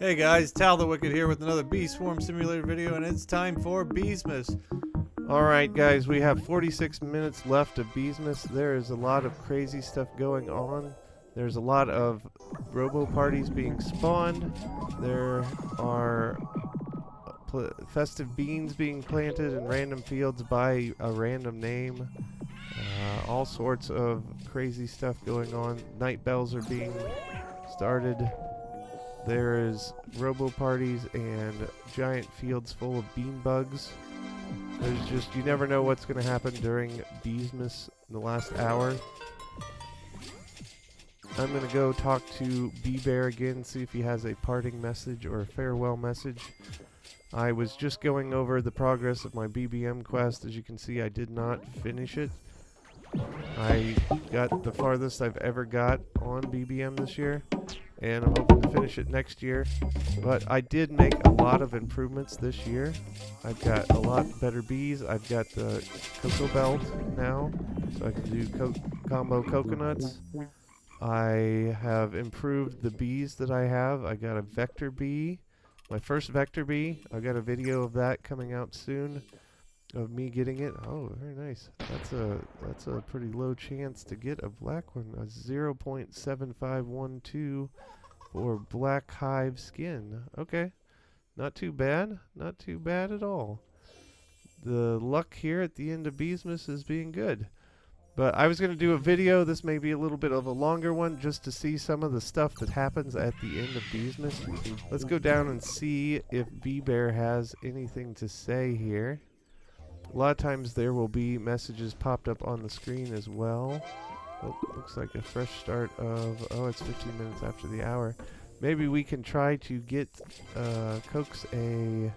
Hey guys, Tal the Wicked here with another Bee Swarm Simulator video, and it's time for Beesmas. Alright guys, we have 46 minutes left of Beesmas. There is a lot of crazy stuff going on. There's a lot of robo parties being spawned. There are festive beans being planted in random fields by a random name. All sorts of crazy stuff going on. Night bells are being started. There is robo parties and giant fields full of bean bugs. There's just, you never know what's going to happen during Beesmas in the last hour. I'm going to go talk to Bee Bear again, see if he has a parting message or a farewell message. I was just going over the progress of my BBM quest. As you can see, I did not finish it. I got the farthest I've ever got on BBM this year, and I'm hoping to finish it next year. But I did make a lot of improvements this year. I've got a lot better bees. I've got the cocoa belt now, so I can do combo coconuts. I have improved the bees that I have. I got a vector bee, my first vector bee. I got a video of that coming out soon, of me getting it. Oh, very nice. That's a pretty low chance to get a black one. A 0.7512 for black hive skin. Okay, not too bad. Not too bad at all. The luck here at the end of Beesmas is being good. But I was going to do a video. This may be a little bit of a longer one, just to see some of the stuff that happens at the end of Beesmas. Let's go down and see if Bee Bear has anything to say here. A lot of times there will be messages popped up on the screen as well. Oh, looks like a fresh start of, oh, it's 15 minutes after the hour. Maybe we can try to get, coax a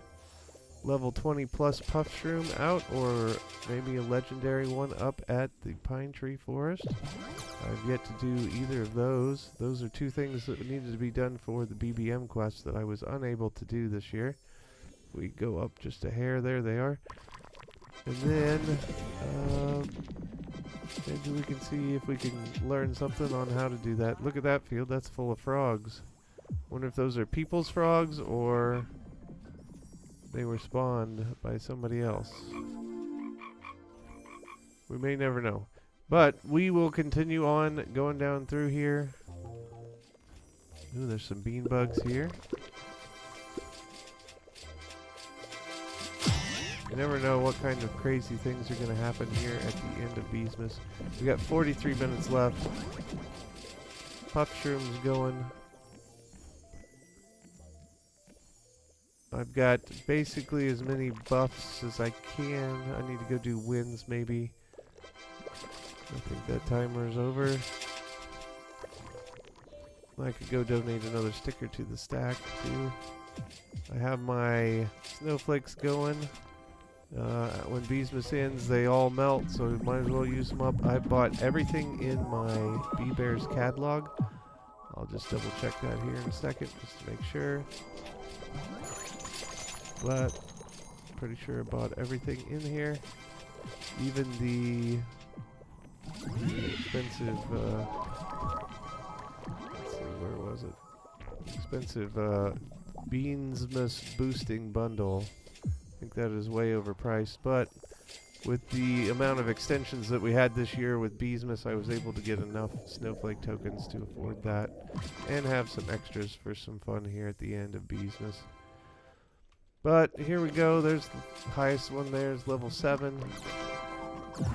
level 20 plus puff shroom out, or maybe a legendary one up at the Pine Tree Forest. I've yet to do either of those. Those are two things that needed to be done for the BBM quest that I was unable to do this year. If we go up just a hair, there they are. And then, maybe we can see if we can learn something on how to do that. Look at that field, that's full of frogs. Wonder if those are people's frogs, or they were spawned by somebody else. We may never know. But we will continue on going down through here. Ooh, there's some bean bugs here. You never know what kind of crazy things are going to happen here at the end of Beesmas. We got 43 minutes left. Puff shrooms going. I've got basically as many buffs as I can. I need to go do wins maybe. I think that timer is over. I could go donate another sticker to the stack too. I have my snowflakes going. When Beesmas ends, they all melt, so we might as well use them up. I bought everything in my Bee Bear's catalog. I'll just double check that here in a second just to make sure. But pretty sure I bought everything in here, even the expensive, let's see, where was it? Expensive Beesmas boosting bundle. I think that is way overpriced, but with the amount of extensions that we had this year with Beesmas, I was able to get enough snowflake tokens to afford that and have some extras for some fun here at the end of Beesmas. But here we go. There's the highest one there is level 7. We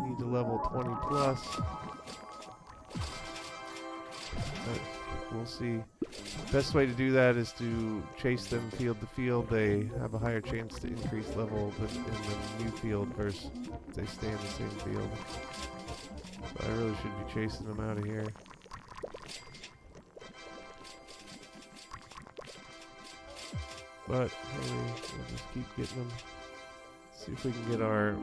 need to level 20 plus. But we'll see. Best way to do that is to chase them field to field. They have a higher chance to increase level than in the new field versus if they stay in the same field. So I really should be chasing them out of here. But hey, we'll just keep getting them. See if we can get our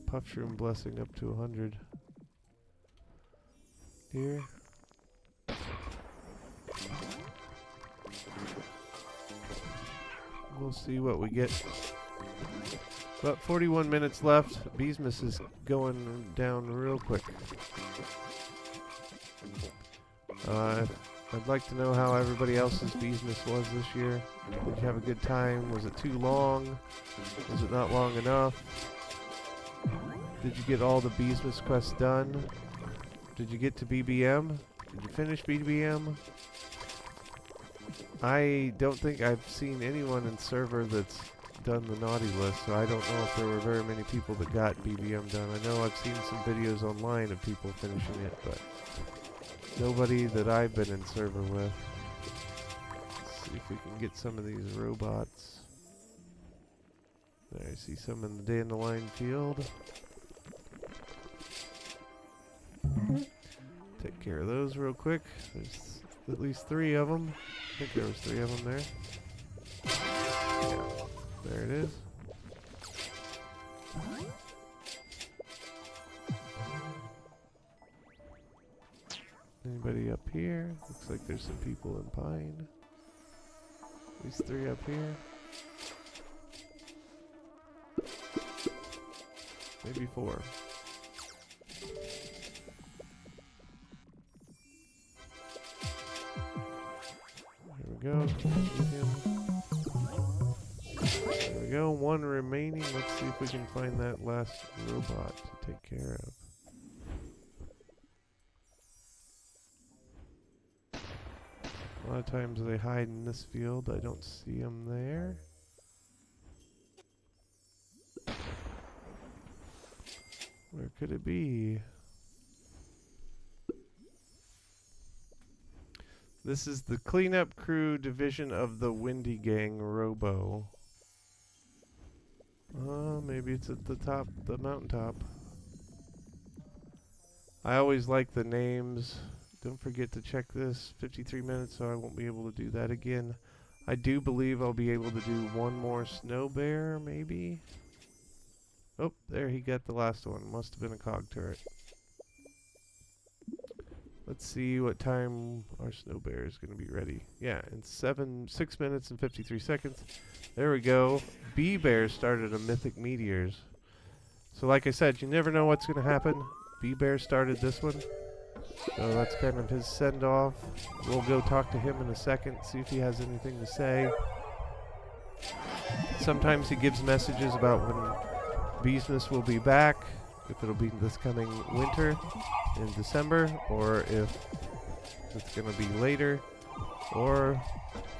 puff shroom blessing up to 100 here. We'll see what we get. About 41 minutes left. Beesmas is going down real quick. I'd like to know how everybody else's Beesmas was this year. Did you have a good time? Was it too long? Was it not long enough? Did you get all the Beesmas quests done? Did you get to BBM? Did you finish BBM? I don't think I've seen anyone in server that's done the naughty list, so I don't know if there were very many people that got BBM done. I know I've seen some videos online of people finishing it, but nobody that I've been in server with. Let's see if we can get some of these robots. There, I see some in the dandelion field. Take care of those real quick. There's at least 3 of them. I think there was 3 of them there. Yeah, there it is. Anybody up here? Looks like there's some people in Pine. These 3 up here. Maybe 4. There we go. Get him. There we go. 1 remaining. Let's see if we can find that last robot to take care of. A lot of times they hide in this field. I don't see them there. Where could it be? This is the cleanup crew division of the Windy Gang Robo. Maybe it's at the top, the mountaintop. I always like the names. Don't forget to check this. 53 minutes, so I won't be able to do that again. I do believe I'll be able to do 1 more snow bear, maybe. Oh, there he got the last one. Must have been a cog turret. Let's see what time our snow bear is going to be ready. Yeah, in 6 minutes and 53 seconds. There we go. Bee Bear started a Mythic Meteors. So like I said, you never know what's going to happen. Bee Bear started this one. So that's kind of his send-off. We'll go talk to him in a second, see if he has anything to say. Sometimes he gives messages about when Beesmas will be back, if it'll be this coming winter in December, or if it's going to be later, or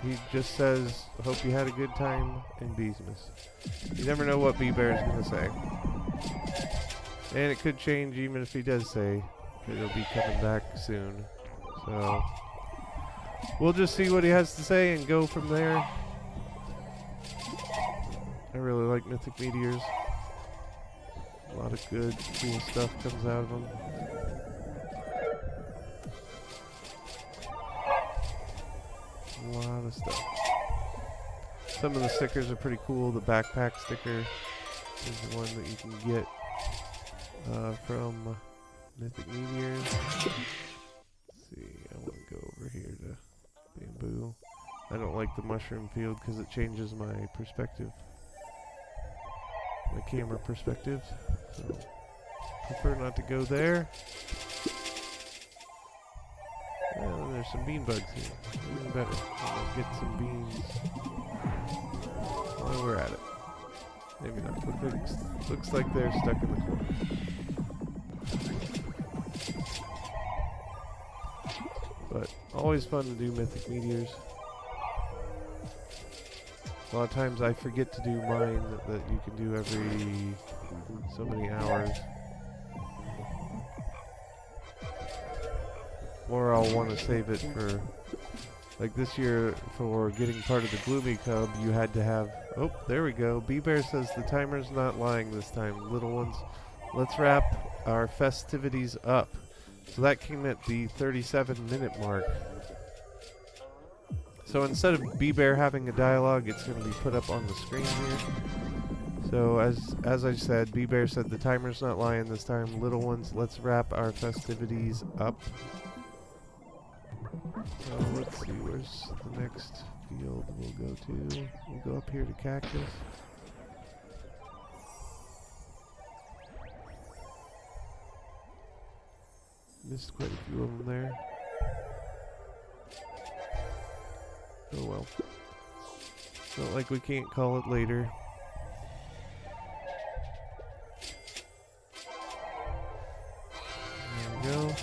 he just says, hope you had a good time in Beesmas. You never know what Bee Bear is going to say. And it could change even if he does say it'll be coming back soon. So we'll just see what he has to say and go from there. I really like Mythic Meteors. A lot of good, cool stuff comes out of them. A lot of stuff. Some of the stickers are pretty cool. The backpack sticker is the one that you can get from Mythic Meteors. Let's see, I want to go over here to Bamboo. I don't like the mushroom field because it changes my perspective. My camera perspective. So, prefer not to go there. Well, there's some bean bugs here. Even better. I'll get some beans while we're at it. Maybe not. Looks like they're stuck in the corner. But always fun to do Mythic Meteors. A lot of times I forget to do mine that you can do every so many hours. Or I'll want to save it for, like this year, for getting part of the Gloomy Cub, you had to have, oh, there we go. Bee Bear says the timer's not lying this time. Little ones, let's wrap our festivities up. So that came at the 37-minute mark. So instead of Bee Bear having a dialogue, it's going to be put up on the screen here. So as I said, Bee Bear said the timer's not lying this time. Little ones, let's wrap our festivities up. So let's see, where's the next field we'll go to? We'll go up here to Cactus. Missed quite a few of them there. Oh well. It's not like we can't call it later. There we go.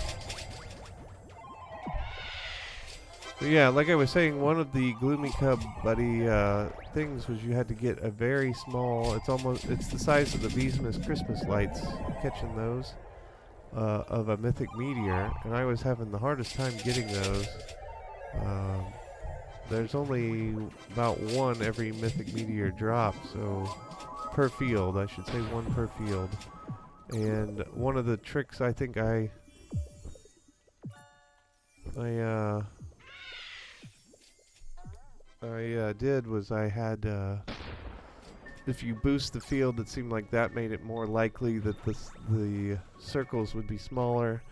But yeah, like I was saying, one of the Gloomy Cub Buddy things was you had to get a very small, it's the size of the Beesmas Christmas lights, catching those, of a mythic meteor, and I was having the hardest time getting those. There's only about one every mythic meteor drop, so per field, I should say one per field. And one of the tricks I think I did was I had, if you boost the field, it seemed like that made it more likely that the circles would be smaller.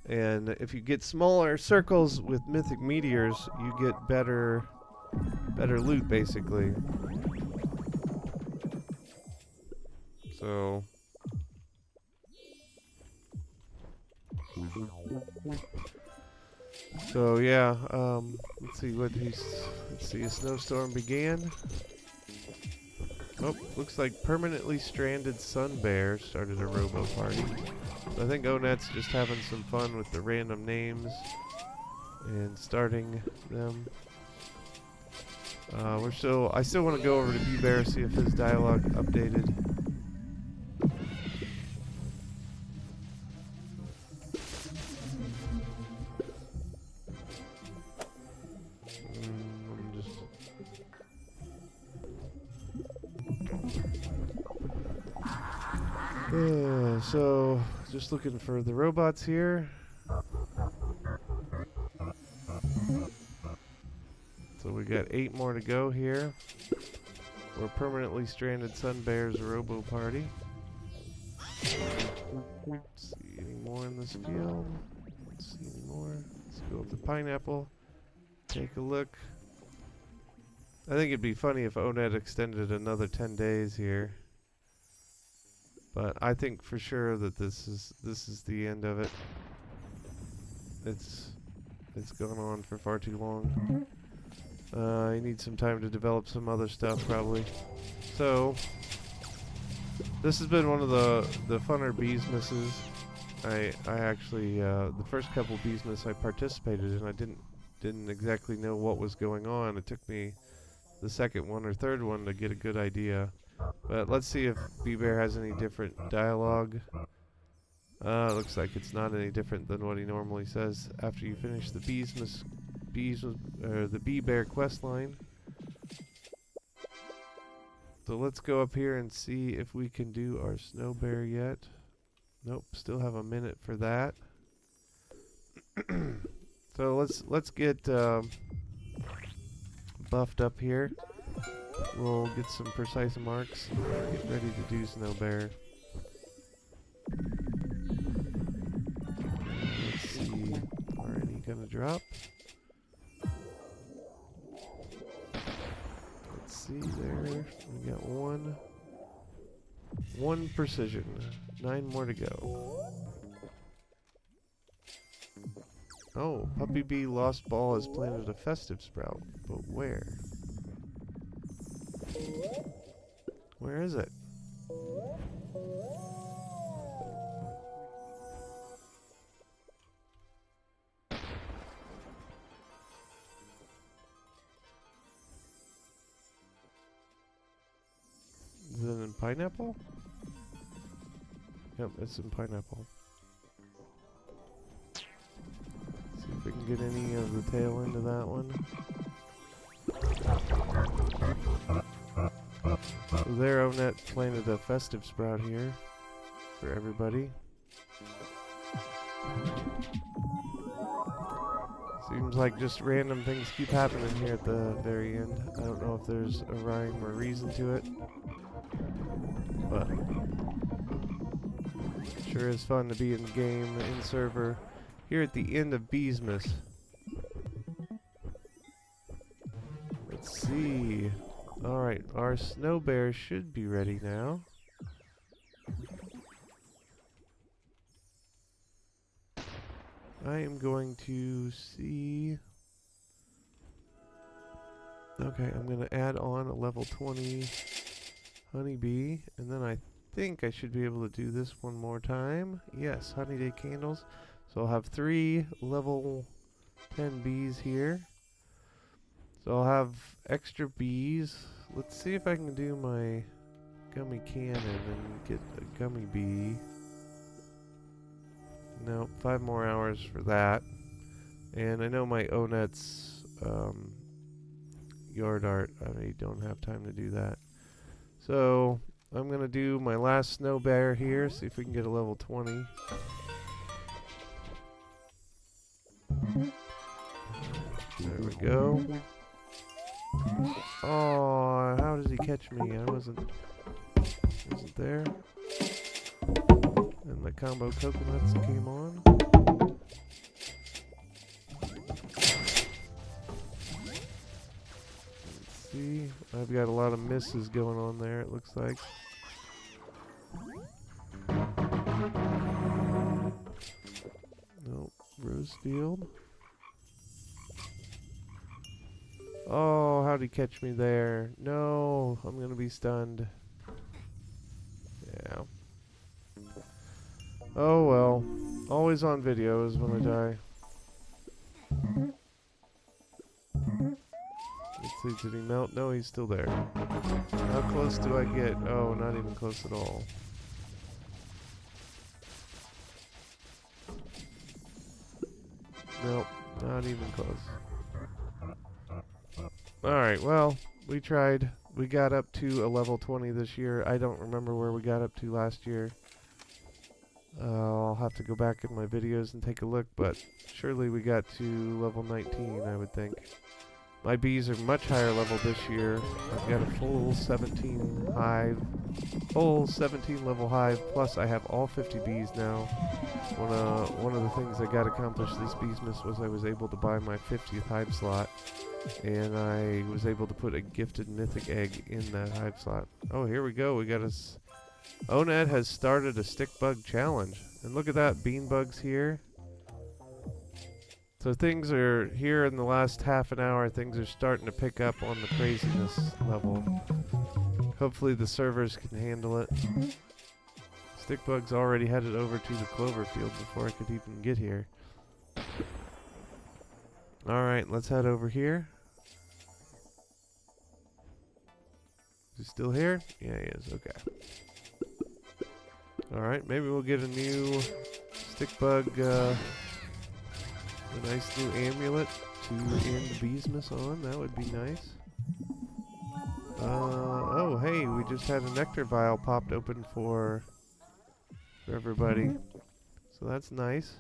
And if you get smaller circles with mythic meteors, you get better loot, basically. So yeah, let's see, a snowstorm began. Oh, looks like permanently stranded sun bear started a robo party. So I think Onet's just having some fun with the random names and starting them. I still want to go over to B-Bear, see if his dialogue updated. So, just looking for the robots here. So we got 8 more to go here. We're permanently stranded sun bears robo party. Let's see any more in this field. Let's see any more. Let's go up to pineapple. Take a look. I think it'd be funny if Onet extended another 10 days here. But I think for sure that this is the end of it. It's gone on for far too long. I need some time to develop some other stuff probably. So this has been one of the funner Beesmasses. I actually the first couple Beesmas I participated in, I didn't exactly know what was going on. It took me the second one or third one to get a good idea. But let's see if B-Bear has any different dialogue. Looks like it's not any different than what he normally says after you finish the the B-Bear quest line. So let's go up here and see if we can do our snow bear yet. Nope, still have a minute for that. So let's get buffed up here. We'll get some precise marks and get ready to do snow bear. Let's see, are any gonna drop? Let's see there. We got one precision. 9 more to go. Oh, Puppy Bee Lost Ball has planted a festive sprout, but where? Where is it? Is it in pineapple? Yep, it's in pineapple. See if we can get any of the tail into that one. So there, Onet planted a festive sprout here for everybody. Seems like just random things keep happening here at the very end. I don't know if there's a rhyme or reason to it, but sure is fun to be in game, in server, here at the end of Beesmas. Let's see. Alright, our snow bear should be ready now. I am going to see Okay, I'm going to add on a level 20 honeybee, and then I think I should be able to do this one more time. Yes, honey day candles. So I'll have 3 level 10 bees here. So I'll have extra bees. Let's see if I can do my gummy cannon and get a gummy bee. Nope, 5 more hours for that. And I know my Onet's yard art, I don't have time to do that. So I'm going to do my last snow bear here, see if we can get a level 20. There we go. Oh, how does he catch me? I wasn't there. And the combo coconuts came on. Let's see. I've got a lot of misses going on there, it looks like. Nope. Rose field. Oh, how'd he catch me there? No, I'm gonna be stunned. Yeah. Oh well. Always on videos when I die. Let's see, did he melt? No, he's still there. How close do I get? Oh, not even close at all. Nope, not even close. Alright, well, we tried. We got up to a level 20 this year. I don't remember where we got up to last year. I'll have to go back in my videos and take a look, but surely we got to level 19, I would think. My bees are much higher level this year. I've got a full 17 hive, full 17 level hive, plus I have all 50 bees now. One of the things I got accomplished this Beesmas was I was able to buy my 50th hive slot, and I was able to put a gifted mythic egg in that hive slot. Oh, here we go. We got us. Onet has started a stick bug challenge, and look at that, bean bugs here. So things are here in the last half an hour. Things are starting to pick up on the craziness level. Hopefully the servers can handle it. Stick bugs already headed over to the clover field before I could even get here. Alright, let's head over here. Is he still here? Yeah, he is. Okay. Alright, maybe we'll get a new stick bug, a nice new amulet to end Beesmas on. That would be nice. Oh, hey, we just had a nectar vial popped open for everybody. So that's nice.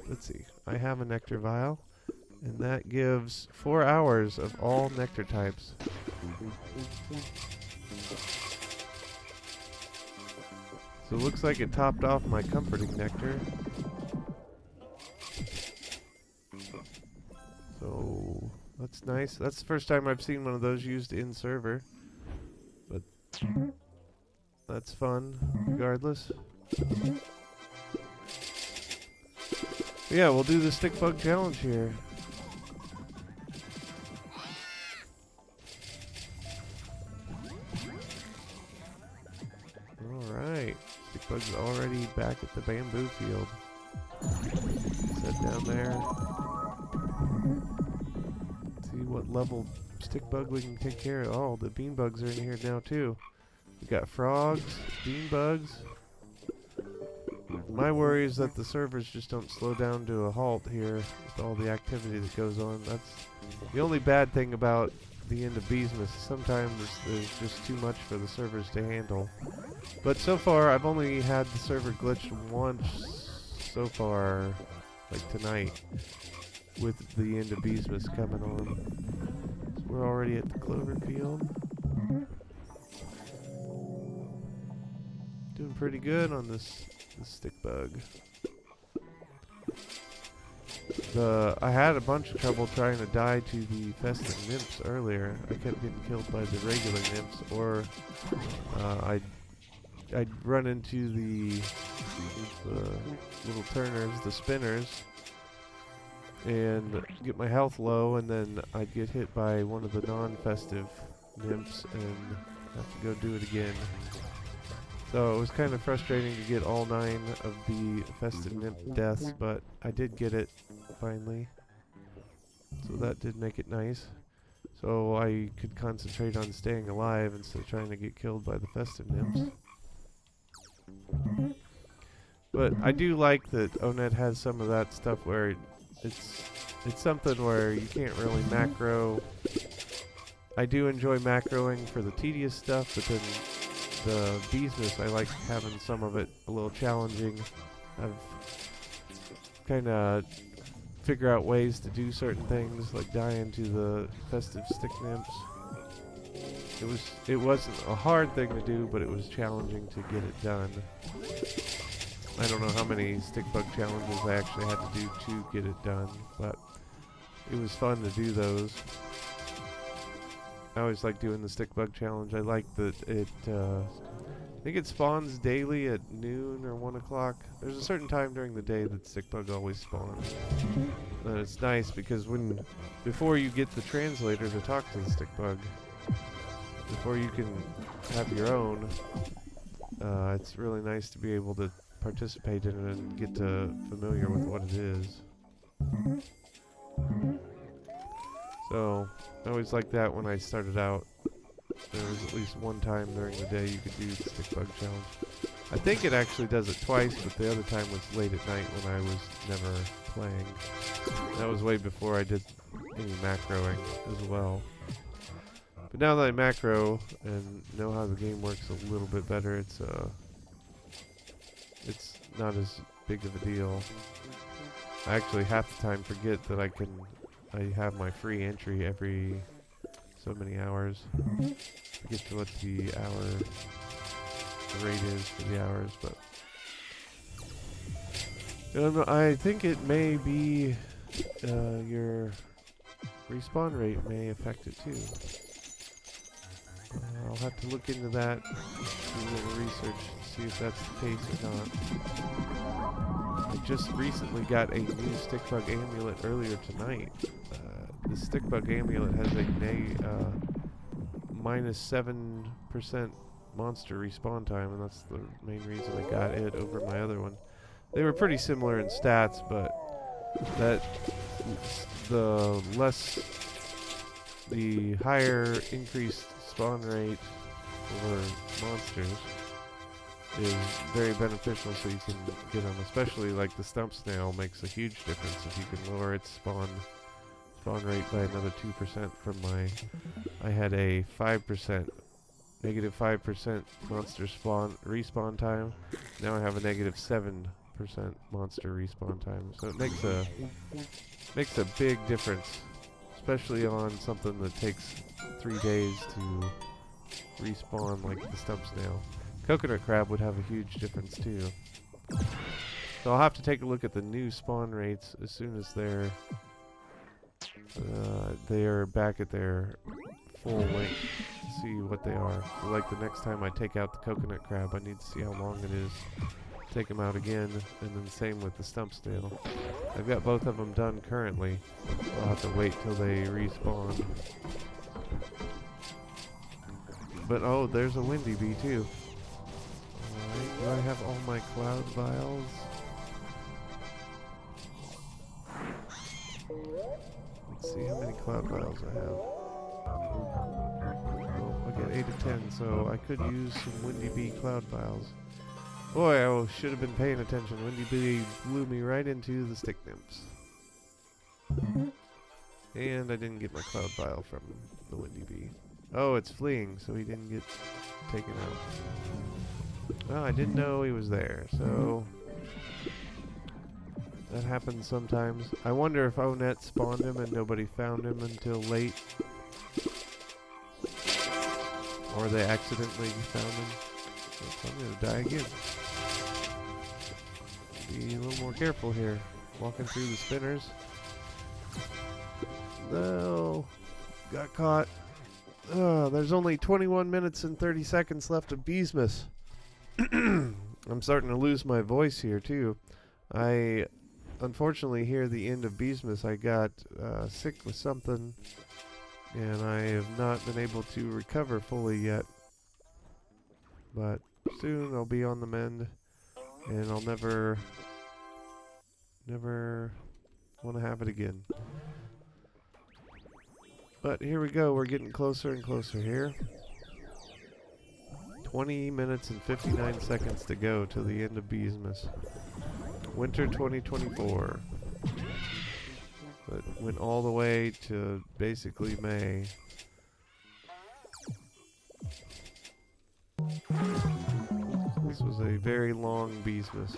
Let's see. I have a nectar vial, and that gives 4 hours of all nectar types. So it looks like it topped off my comforting nectar. So that's nice. That's the first time I've seen one of those used in server. But that's fun, regardless. Yeah, we'll do the stick bug challenge here. Alright. Stick bug's already back at the bamboo field. Set down there. See what level stick bug we can take care of. Oh, the bean bugs are in here now too. We got frogs, bean bugs. My worry is that the servers just don't slow down to a halt here with all the activity that goes on. That's the only bad thing about the end of Beesmas. Sometimes there's just too much for the servers to handle. But so far, I've only had the server glitched once so far, like tonight, with the end of Beesmas coming on. So we're already at the clover field. Doing pretty good on this stick bug. I had a bunch of trouble trying to die to the festive nymphs earlier. I kept getting killed by the regular nymphs, or I'd run into the little turners, the spinners, and get my health low, and then I'd get hit by one of the non-festive nymphs and have to go do it again. So it was kind of frustrating to get all 9 of the festive nymph deaths, but I did get it finally. So that did make it nice. So I could concentrate on staying alive instead of trying to get killed by the festive nymphs. But I do like that Onet has some of that stuff where it's something where you can't really macro. I do enjoy macroing for the tedious stuff, but then the Beesmas, I like having some of it a little challenging. I've kind of figure out ways to do certain things, like dying to the festive stick nymphs. It wasn't a hard thing to do, but it was challenging to get it done. I don't know how many stick bug challenges I actually had to do to get it done, but it was fun to do those. I always like doing the stick bug challenge. I like that it, I think it spawns daily at noon or 1 o'clock. There's a certain time during the day that stick bug always spawns. And it's nice because before you get the translator to talk to the stick bug, before you can have your own, it's really nice to be able to participate in it and get familiar with what it is. So I always liked that when I started out. There was at least one time during the day you could do the stick bug challenge. I think it actually does it twice, but the other time was late at night when I was never playing. That was way before I did any macroing as well. But now that I macro and know how the game works a little bit better, it's not as big of a deal. I actually half the time forget that I have my free entry every so many hours. Forget to what the rate is for the hours, but I don't know, I think it may be your respawn rate may affect it too. I'll have to look into that, do a little research, see if that's the case or not. I just recently got a new stick bug amulet earlier tonight. The stick bug amulet has a minus 7% monster respawn time, and that's the main reason I got it over my other one. They were pretty similar in stats, but the higher increased spawn rate for monsters is very beneficial, so you can get them, especially like the stump snail makes a huge difference if you can lower its spawn rate by another 2% from I had a negative 5% monster respawn time. Now I have a negative 7% monster respawn time. So it makes a big difference, especially on something that takes 3 days to respawn like the stump snail. Coconut crab would have a huge difference too. So I'll have to take a look at the new spawn rates as soon as they are back at their full length to see what they are. So like the next time I take out the coconut crab, I need to see how long it is. Take them out again, and then same with the stump snail. I've got both of them done currently. I'll have to wait till they respawn. But oh, there's a windy bee too. Alright, do I have all my cloud vials? Let's see how many cloud vials I have. Oh, I got 8 of 10, so I could use some windy bee cloud vials. Boy, I should have been paying attention. Windy bee blew me right into the stick nymphs. And I didn't get my cloud vial from the windy bee. Oh, it's fleeing, so he didn't get taken out. Well, I didn't know he was there, so that happens sometimes. I wonder if Onet spawned him and nobody found him until late. Or they accidentally found him. So I'm gonna die again. Be a little more careful here. Walking through the spinners. No. Got caught. There's only 21 minutes and 30 seconds left of Beesmas. I'm starting to lose my voice here too. I unfortunately, here at the end of Beesmas, I got sick with something, and I have not been able to recover fully yet. But soon I'll be on the mend, and I'll never want to have it again. But here we go. We're getting closer and closer here. 20 minutes and 59 seconds to go till the end of Beesmas. Winter 2024. But went all the way to basically May. This was a very long Beesmas.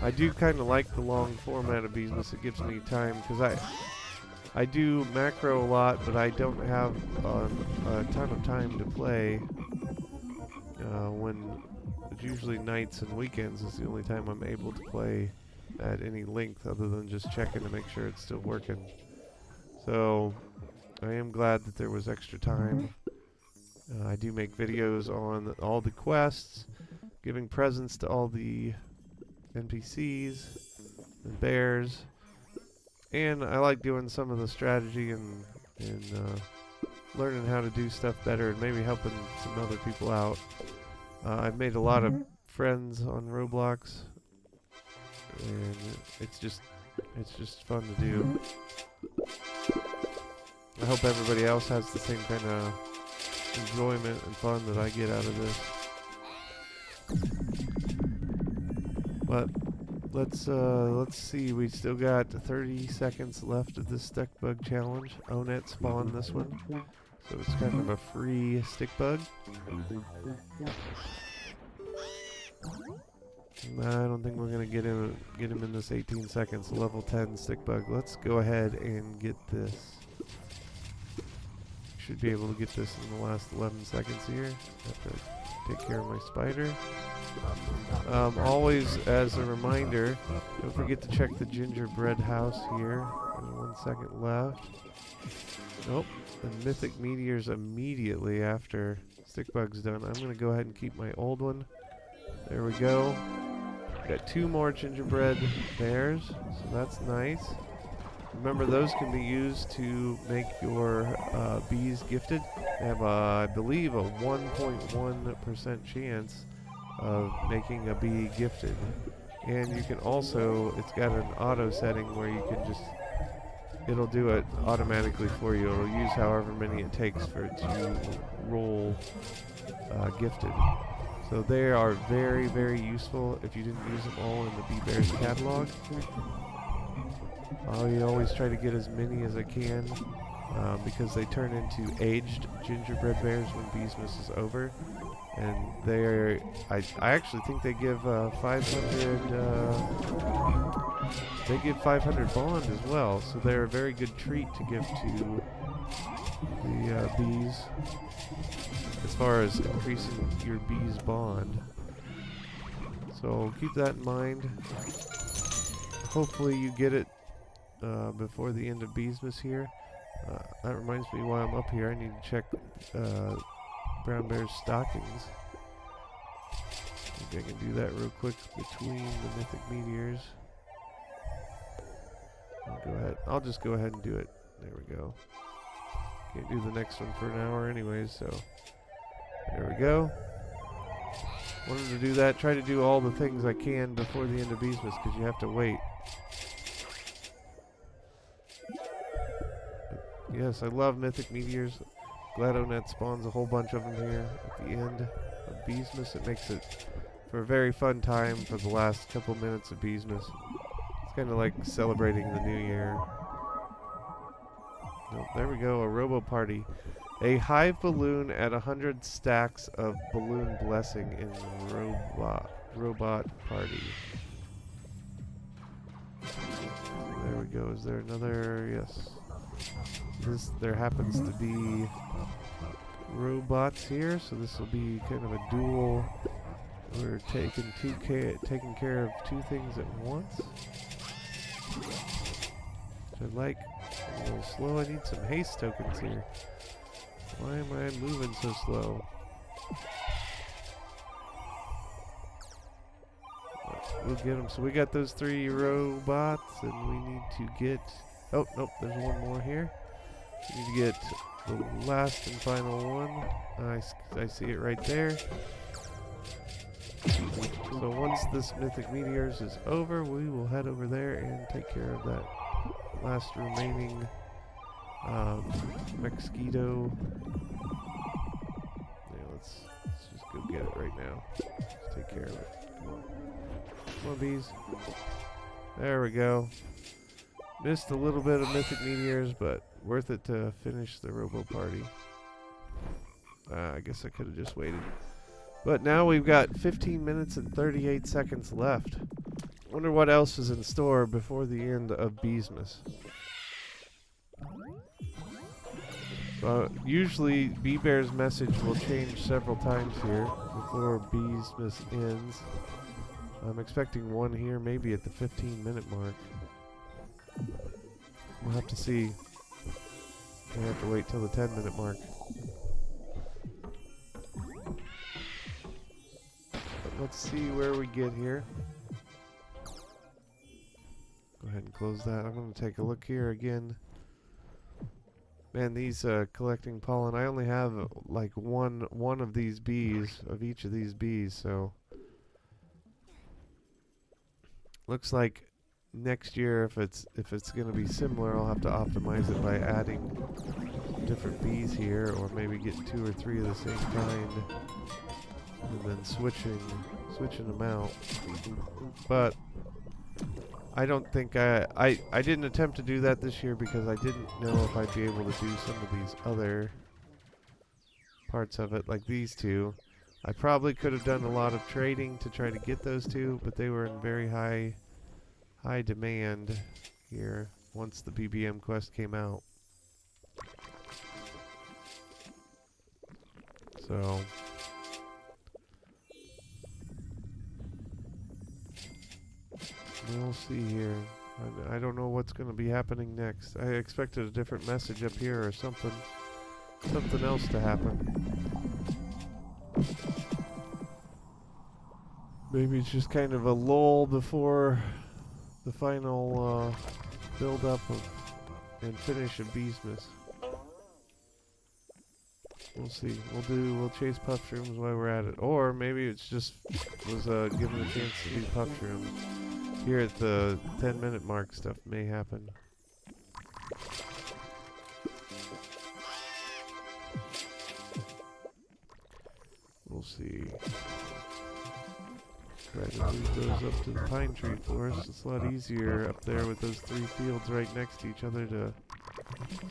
I do kind of like the long format of Beesmas. It gives me time, because I do macro a lot, but I don't have a ton of time to play. When it's usually nights and weekends is the only time I'm able to play at any length, other than just checking to make sure it's still working. So I am glad that there was extra time. I do make videos on all the quests, giving presents to all the NPCs and bears, and I like doing some of the strategy and learning how to do stuff better, and maybe helping some other people out. I've made a lot of friends on Roblox, and it's just fun to do. I hope everybody else has the same kind of enjoyment and fun that I get out of this. But let's see. We still got 30 seconds left of this stick bug challenge. Onet spawned this one, so it's kind of a free stick bug. I don't think we're gonna get him in this 18 seconds. Level 10 stick bug. Let's go ahead and get this. Should be able to get this in the last 11 seconds here. Have to take care of my spider. Always, as a reminder, don't forget to check the gingerbread house here. There's 1 second left. Nope. The mythic meteors immediately after stickbug's done. I'm gonna go ahead and keep my old one. There we go. Got 2 more gingerbread bears, so that's nice. Remember, those can be used to make your bees gifted. They have, I believe, a 1.1% chance of making a bee gifted. And you can also, it's got an auto setting where you can just, it'll do it automatically for you. It'll use however many it takes for it to roll gifted. So they are very, very useful if you didn't use them all in the Bee Bears catalog. I always try to get as many as I can because they turn into aged gingerbread bears when Beesmas is over. And they're, I actually think they give 500 bond as well. So they're a very good treat to give to the bees as far as increasing your bees bond. So keep that in mind. Hopefully you get it before the end of Beesmas here. That reminds me, while I'm up here, I need to check Brown Bear's stockings. Maybe I can do that real quick between the mythic meteors. I'll just go ahead and do it. There we go. Can't do the next one for an hour anyways, so there we go. Wanted to do that. Try to do all the things I can before the end of Beesmas, because you have to wait. But yes, I love mythic meteors. Glad Onet spawns a whole bunch of them here at the end of Beesmas. It makes it for a very fun time for the last couple minutes of Beesmas. It's kind of like celebrating the new year. Oh, there we go, a robo party. A hive balloon at 100 stacks of balloon blessing in robot party. There we go. Is there another? Yes. There happens to be robots here, so this will be kind of a dual. We're taking care of 2 things at once. Which I like. A little slow. I need some haste tokens here. Why am I moving so slow? we'll get them. So we got those 3 robots, and we need to get. Oh nope, there's one more here. We need to get the last and final one. I see it right there. So once this Mythic Meteors is over, we will head over there and take care of that last remaining mosquito. Yeah, let's just go get it right now. Let's take care of it. Come on, bees. There we go. Missed a little bit of Mythic Meteors, but worth it to finish the Robo Party. I guess I could have just waited. But now we've got 15 minutes and 38 seconds left. Wonder what else is in store before the end of Beesmas. Usually Bee-Bear's message will change several times here before Beesmas ends. I'm expecting one here maybe at the 15-minute mark. We'll have to see. We have to wait till the 10-minute mark. Let's see where we get here. Go ahead and close that. I'm going to take a look here again. Man, these collecting pollen, I only have like one of these bees, of each of these bees, so looks like next year if it's going to be similar, I'll have to optimize it by adding different bees here, or maybe get 2 or 3 of the same kind. And then switching them out. But I don't think I didn't attempt to do that this year because I didn't know if I'd be able to do some of these other parts of it, like these 2. I probably could have done a lot of trading to try to get those 2, but they were in very high demand here once the BBM quest came out. So we'll see here. I don't know what's going to be happening next. I expected a different message up here or something else to happen. Maybe it's just kind of a lull before the final build up of and finish of Beesmas. We'll see. We'll chase puff shrooms while we're at it, or maybe it's just was given a chance to do puff shrooms. Here at the 10-minute mark, stuff may happen. We'll see. Try to move those up to the pine tree forest. It's a lot easier up there with those 3 fields right next to each other to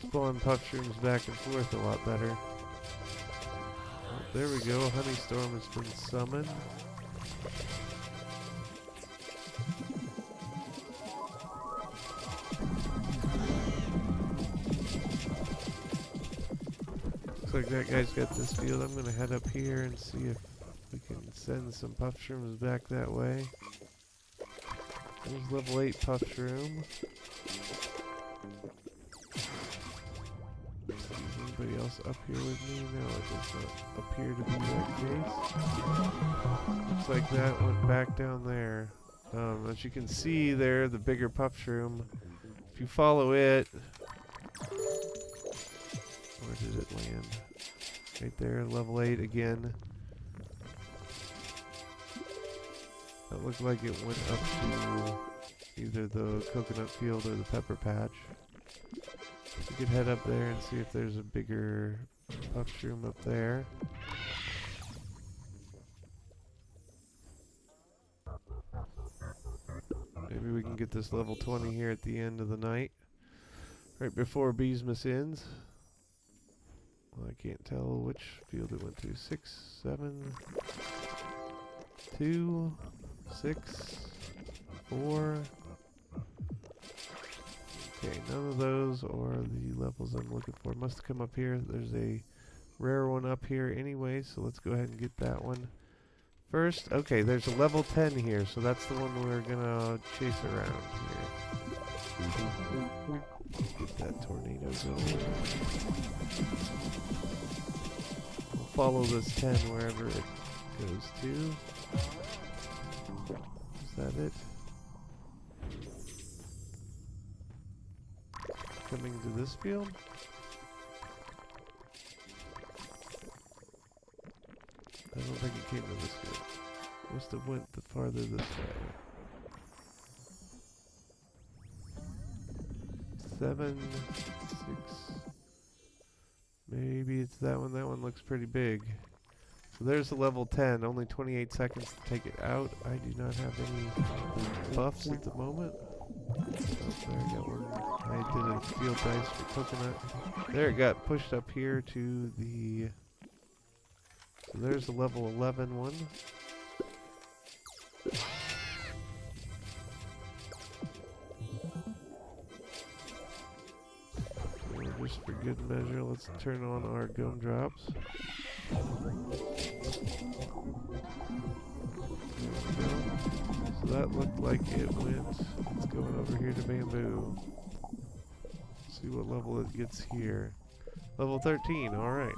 spawn puff shrooms back and forth a lot better. Oh, there we go. Honeystorm has been summoned. Looks like that guy's got this field. I'm going to head up here and see if we can send some puff shrooms back that way. There's level 8 puff shroom. Is anybody else up here with me? No, it does not appear to be that case. Looks like that went back down there. As you can see there, the bigger puff shroom. If you follow it, where did it land? Right there, level 8 again. That looked like it went up to either the coconut field or the pepper patch. You could head up there and see if there's a bigger puff shroom up there. Maybe we can get this level 20 here at the end of the night, right before Beesmas ends. Well, I can't tell which field it went to. 6, 7, 2, 6, 4. Okay, none of those are the levels I'm looking for. Must have come up here. There's a rare one up here anyway, so let's go ahead and get that one first. Okay, there's a level 10 here, so that's the one we're gonna chase around here. Get that tornado going. We'll follow this 10 wherever it goes to. Is that it? Coming to this field? I don't think it came to this field. Must have went the farther this way. 7, 6. Maybe it's that one. That one looks pretty big. So there's the level 10. Only 28 seconds to take it out. I do not have any buffs at the moment. Oh, there I got one. I did a field dice for coconut. There it got pushed up here to the... So there's the level 11 one. Just for good measure, let's turn on our gumdrops. There we go. So that looked like it went. It's going over here to bamboo. See what level it gets here. Level 13, alright.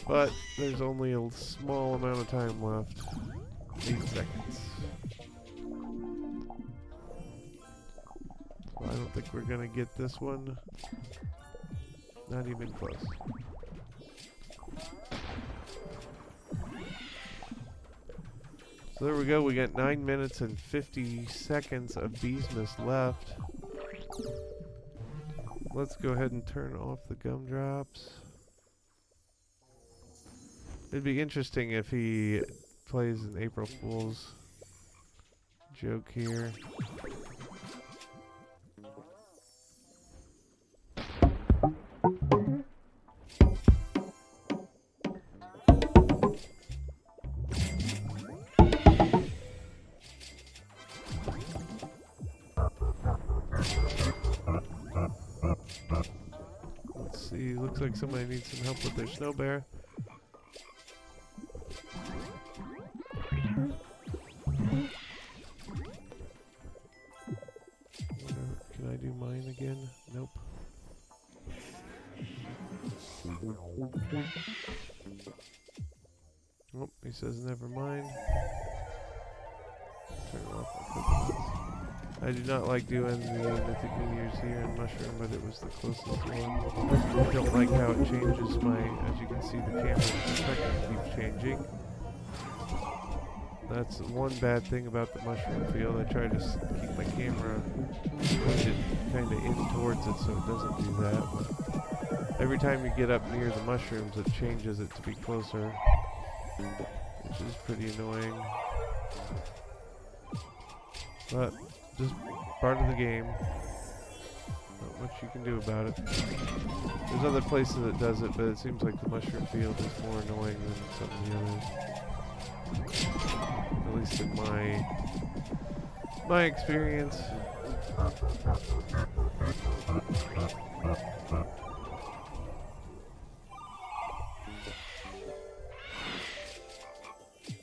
But there's only a small amount of time left. 8 seconds. I don't think we're gonna get this one. Not even close. So there we go. We got 9 minutes and 50 seconds of Beesmas left. Let's go ahead and turn off the gumdrops. It'd be interesting if he plays an April Fool's joke here. Let's see, looks like somebody needs some help with their snow bear. Can I do mine again? Nope. Oh, he says never mind. Turn off my coconuts. I do not like doing the Mythic New Year's here in Mushroom, but it was the closest one. I don't like how it changes my, as you can see, the camera's perspective keeps changing. That's one bad thing about the mushroom field. I try to keep my camera pointed kind of in towards it so it doesn't do that. But every time you get up near the mushrooms, it changes it to be closer, which is pretty annoying. But just part of the game. Not much you can do about it. There's other places that does it, but it seems like the mushroom field is more annoying than some of the others. At least in my experience.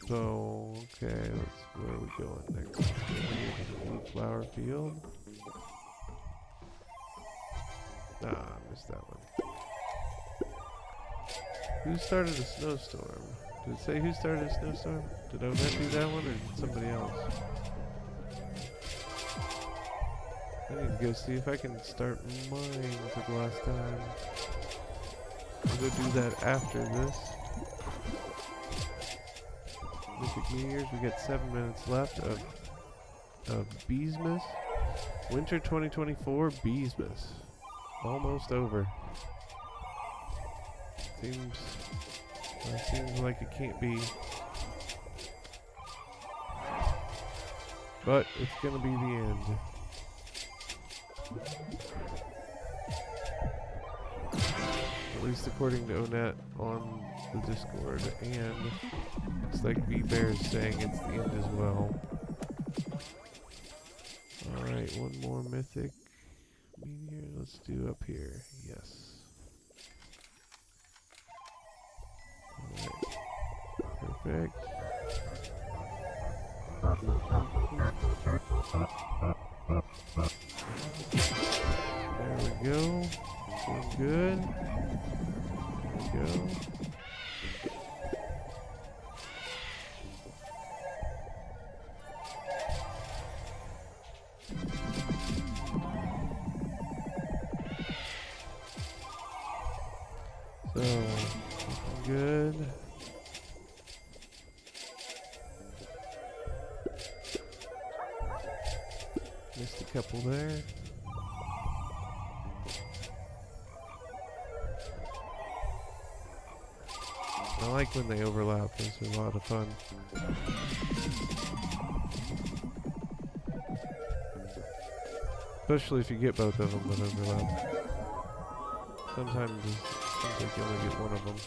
So, okay, where are we going next? Blue flower field. Ah, I missed that one. Who started a snowstorm? Did it say who started a snowstorm? Did Onet do that one or did somebody else? I need to go see if I can start mine for the last time. I'll go do that after this. Mythic New Year's, we got 7 minutes left of Beesmas Winter 2024 Beesmas. Almost over. Seems like it can't be. But it's gonna be the end. At least according to Onet on the Discord, and looks like B-Bear's saying it's the end as well. Alright, one more mythic meteor. Let's do up here. Yes. Alright. Perfect. There we go. Doing good. There we go. Missed a couple there. I like when they overlap. Those are a lot of fun. Especially if you get both of them that overlap. Sometimes it seems like you only get one of them.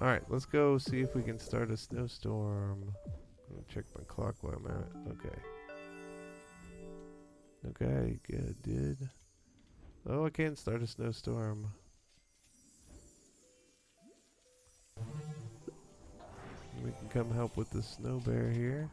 Alright, let's go see if we can start a snowstorm. I'm gonna check my clock while I'm at it. Okay. Okay, good, dude. Oh, I can't start a snowstorm. We can come help with the snow bear here.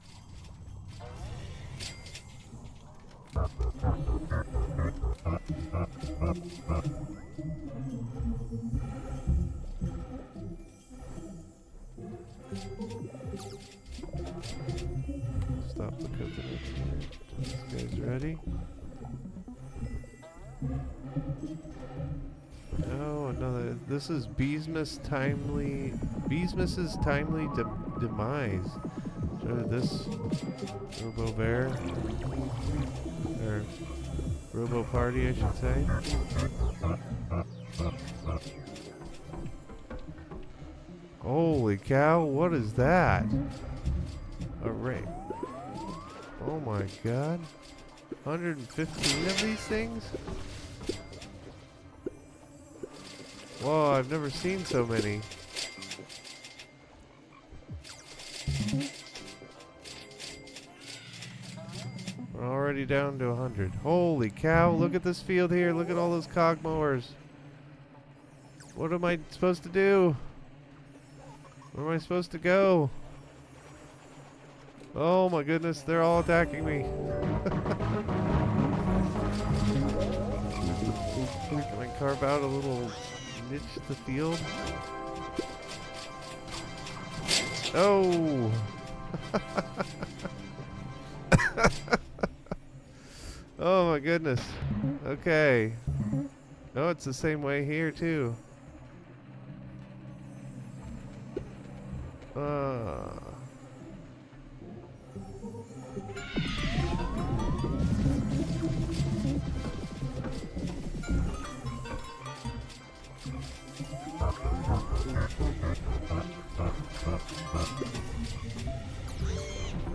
Stop the coconut here. This guy's ready. Oh, another. This is Beesmas's timely demise. So this Robo Bear or Robo Party, I should say. Holy cow! What is that? A ring. Oh my god! 115 of these things? Whoa, I've never seen so many. We're already down to 100. Holy cow, look at this field here. Look at all those cog mowers. What am I supposed to do? Where am I supposed to go? Oh my goodness, they're all attacking me. Can I carve out a little niche the field? Oh! Oh my goodness. Okay. Oh, it's the same way here too.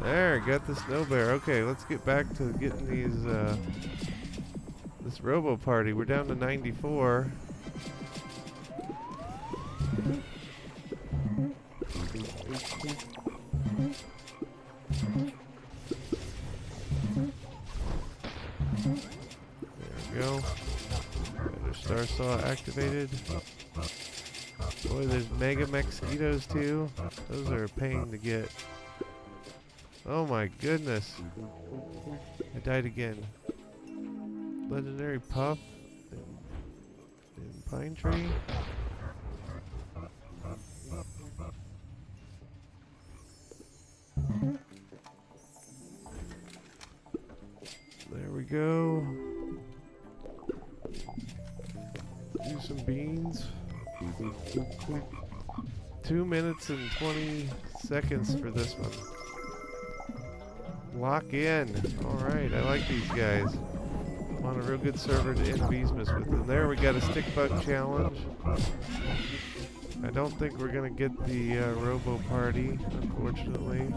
There, got the snow bear. Okay, let's get back to getting these, this Robo Party. We're down to 94. There we go. Got our Star Saw activated. Boy, there's mega mosquitoes too. Those are a pain to get. Oh my goodness. I died again. Legendary Puff and Pine Tree. There we go. Do some beans. 2 minutes and 20 seconds for this one. Lock in. Alright, I like these guys. I'm on a real good server to end Beesmas with. And there we got a stick bug challenge. I don't think we're going to get the Robo Party, unfortunately.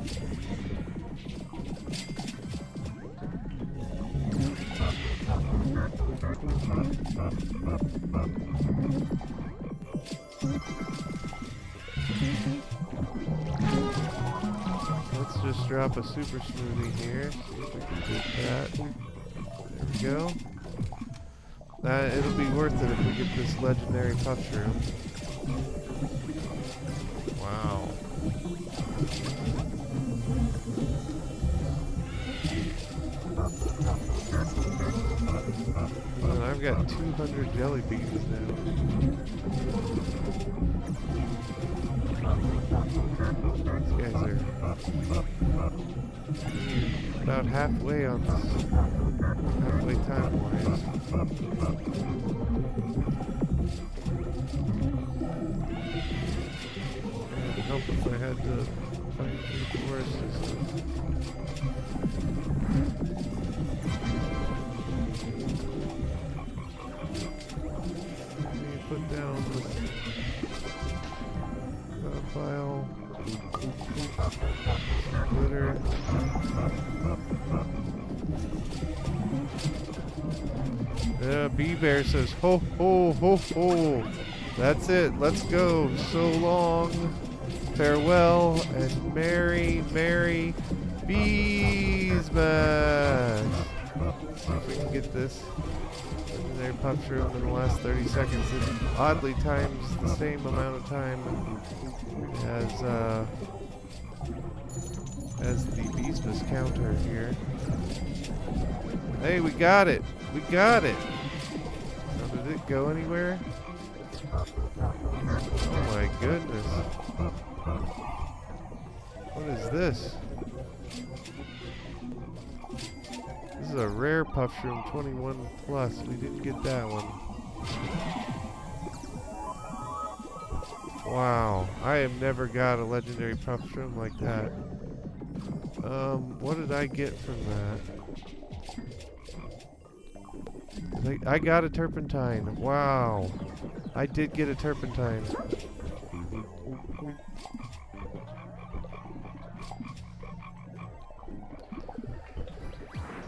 Let's just drop a super smoothie here. See if we can get that. There we go. It'll be worth it if we get this legendary puff shroom. Wow. And I've got 200 jelly beans now. These guys are about halfway on this. Halfway time-wise. It'd help if I had to fight through the forest. Bee Bear says, ho, ho, ho, ho. That's it. Let's go. So long. Farewell and merry, merry Beesmas. See if we can get this legendary puff shroom in the last 30 seconds. It oddly times the same amount of time as the Beesmas counter here. Hey, we got it. We got it. Now, did it go anywhere? Oh my goodness. What is this? This is a rare puff shroom 21 plus. We didn't get that one. Wow. I have never got a legendary puff shroom like that. What did I get from that? I got a turpentine. Wow. I did get a turpentine.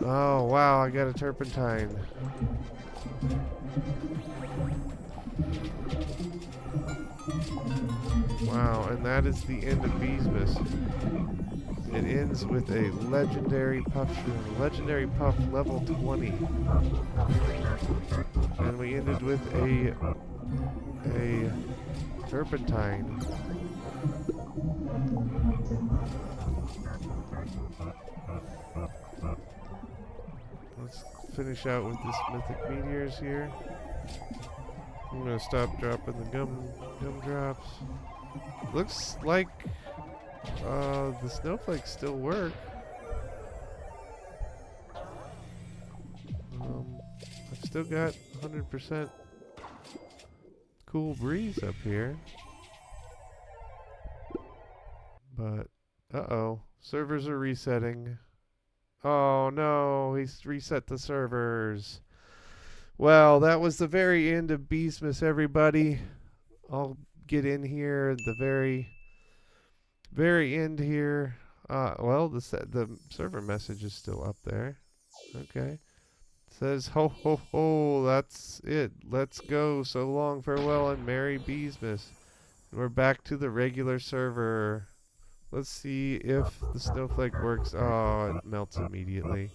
Oh, wow, I got a turpentine. Wow, and that is the end of Beesmas. It ends with a legendary puff shroom. Legendary puff level 20. And we ended with a turpentine. Let's finish out with this mythic meteors here. I'm gonna stop dropping the gum drops. Looks like the snowflakes still work. I've still got 100% cool breeze up here. But, uh-oh. Servers are resetting. Oh no, he's reset the servers. Well, that was the very end of Beesmas, everybody. I'll get in here at the very end here. Well, the server message is still up there. Okay. It says, ho, ho, ho, that's it. Let's go. So long, farewell, and merry Beesmas. And we're back to the regular server. Let's see if the snowflake works. Oh, it melts immediately.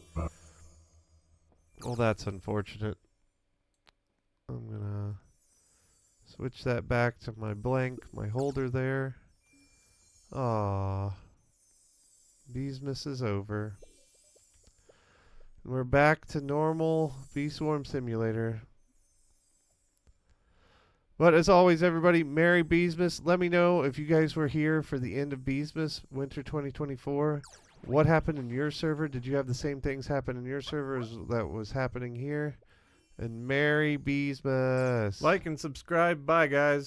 Well, that's unfortunate. I'm gonna switch that back to my my holder there. Aww. Beesmas is over. And we're back to normal Bee Swarm Simulator. But as always, everybody, merry Beesmas. Let me know if you guys were here for the end of Beesmas Winter 2024. What happened in your server? Did you have the same things happen in your server as that was happening here? And merry Beesmas. Like and subscribe. Bye, guys.